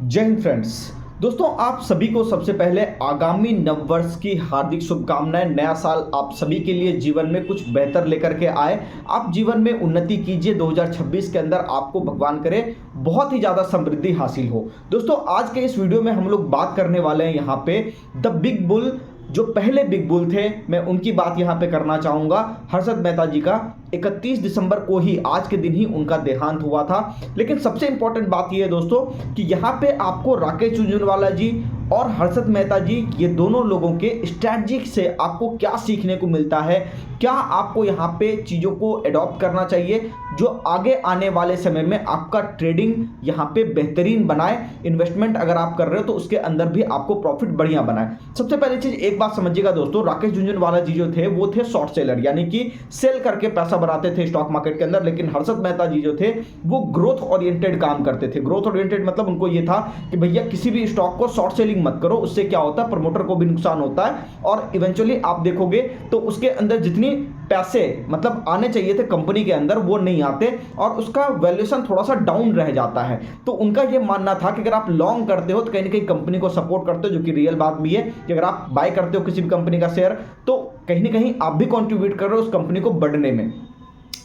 जय हिंद फ्रेंड्स। दोस्तों, आप सभी को सबसे पहले आगामी नववर्ष की हार्दिक शुभकामनाएं। नया साल आप सभी के लिए जीवन में कुछ बेहतर लेकर के आए, आप जीवन में उन्नति कीजिए। 2026 के अंदर आपको भगवान करे बहुत ही ज़्यादा समृद्धि हासिल हो। दोस्तों, आज के इस वीडियो में हम लोग बात करने वाले हैं यहाँ पे द बिग बुल, जो पहले बिग बुल थे, मैं उनकी बात यहाँ पे करना चाहूँगा। हर्षद मेहता जी का 31 दिसंबर को ही, आज के दिन ही उनका देहांत हुआ था। लेकिन सबसे इंपॉर्टेंट बात यह है दोस्तों कि यहाँ पे आपको राकेश झुनझुनवाला जी और हर्षद मेहता जी, ये दोनों लोगों के स्ट्रैटेजी से आपको क्या सीखने को मिलता है, क्या आपको यहाँ पे चीज़ों को अडॉप्ट करना चाहिए जो आगे आने वाले समय में आपका ट्रेडिंग यहाँ पे बेहतरीन बनाए। इन्वेस्टमेंट अगर आप कर रहे हो तो उसके अंदर भी आपको प्रॉफिट बढ़िया बनाए। सबसे पहली चीज़ एक बात समझिएगा दोस्तों, राकेश झुनझुनवाला जी जो थे वो थे शॉर्ट सेलर, यानी कि सेल करके पैसा बनाते थे स्टॉक मार्केट के अंदर। लेकिन हर्षद मेहता जी जो थे वो ग्रोथ ओरिएंटेड काम करते थे। ग्रोथ ओरिएंटेड मतलब उनको ये था कि भैया किसी भी स्टॉक को शॉर्ट सेलिंग मत करो, उससे क्या होता है, प्रमोटर को भी नुकसान होता है और इवेंचुअली आप देखोगे तो उसके अंदर जितनी पैसे मतलब आने चाहिए थे कंपनी के अंदर वो नहीं आते और उसका वैल्यूएशन थोड़ा सा डाउन रह जाता है। तो उनका ये मानना था कि अगर आप लॉन्ग करते हो तो कहीं ना कहीं कंपनी को सपोर्ट करते हो, जो कि रियल बात भी है कि अगर आप बाय करते हो किसी भी कंपनी का शेयर तो कहीं ना कहीं आप भी कंट्रीब्यूट कर रहे हो उस कंपनी को बढ़ने में।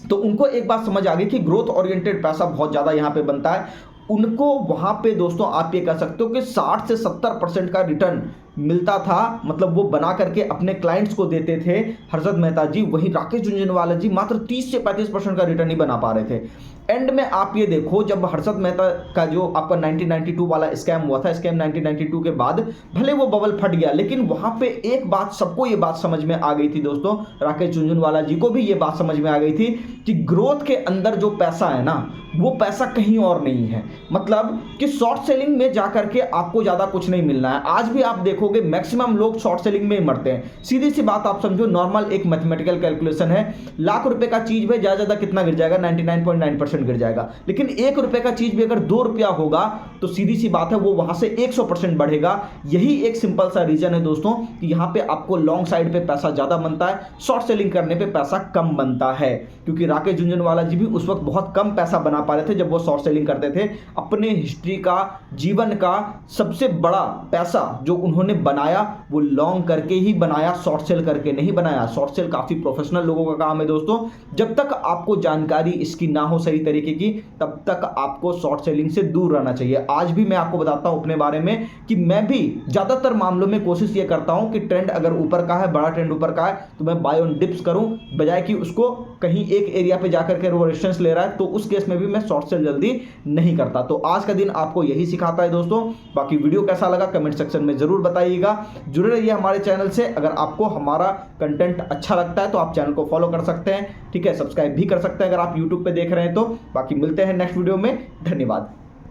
तो उनको एक बात समझ आ गई कि ग्रोथ ओरिएंटेड पैसा बहुत ज़्यादा यहाँ पे बनता है। उनको वहाँ पे दोस्तों आप ये कह सकते हो कि 60 से 70% का रिटर्न मिलता था, मतलब वो बना करके अपने क्लाइंट्स को देते थे हर्षद मेहता जी। वहीं राकेश झुनझुनवाला जी मात्र 30 से 35% का रिटर्न ही बना पा रहे थे। एंड में आप ये देखो, जब हर्षद मेहता का जो आपका 1992 वाला स्कैम हुआ था, स्कैम 1992 के बाद भले वो बबल फट गया, लेकिन वहां पे एक बात सबको ये बात समझ में आ गई थी दोस्तों, राकेश झुनझुनवाला जी को भी ये बात समझ में आ गई थी कि ग्रोथ के अंदर जो पैसा है ना वो पैसा कहीं और नहीं है। मतलब कि शॉर्ट सेलिंग में जाकर के आपको ज़्यादा कुछ नहीं मिलना है। आज भी आप देखोगे मैक्सिमम लोग शॉर्ट सेलिंग में ही मरते हैं। सीधी सी बात आप समझो, नॉर्मल एक मैथमेटिकल कैलकुलेशन है, लाख रुपए का चीज में ज़्यादा कितना गिर जाएगा, 99.9% गिर जाएगा। लेकिन 1 रुपए का चीज भी अगर 2 रुपया होगा तो सीधी सी बात है वो वहां से 100% बढ़ेगा। यही एक सिंपल सा रीजन है दोस्तों कि यहाँ पे आपको लॉन्ग साइड पे पैसा ज़्यादा बनता है, शॉर्ट सेलिंग करने पे पैसा कम बनता है। क्योंकि राकेश झुनझुनवाला जी भी उस वक्त बहुत कम पैसा बना पा रहे थे जब वो शॉर्ट सेलिंग करते थे। अपने हिस्ट्री का, जीवन का सबसे बड़ा पैसा जो उन्होंने बनाया वो लॉन्ग करके ही बनाया, शॉर्ट सेल करके नहीं बनाया। शॉर्ट सेल काफी प्रोफेशनल लोगों का काम है दोस्तों। जब तक आपको जानकारी इसकी ना हो सही तरीके की, तब तक आपको शॉर्ट सेलिंग से दूर रहना चाहिए। आज भी मैं आपको बताता हूं अपने बारे में कि मैं भी ज्यादातर मामलों में कोशिश ये करता हूं कि ट्रेंड अगर ऊपर का है, बड़ा ट्रेंड ऊपर का है, तो मैं बाय ऑन डिप्स करूं, बजाय कि उसको कहीं एक एरिया पे जाकर के वो रेजिस्टेंस ले रहा है तो उस केस में भी मैं शॉर्ट सेल जल्दी नहीं करता। तो आज का दिन आपको यही सिखाता है दोस्तों। बाकी वीडियो कैसा लगा कमेंट सेक्शन में जरूर बताइएगा। जुड़े रहिए हमारे चैनल से। अगर आपको हमारा कंटेंट अच्छा लगता है तो आप चैनल को फॉलो कर सकते हैं, ठीक है, सब्सक्राइब भी कर सकते हैं अगर आप यूट्यूब पे देख रहे हैं तो। बाकी मिलते हैं नेक्स्ट वीडियो में, धन्यवाद।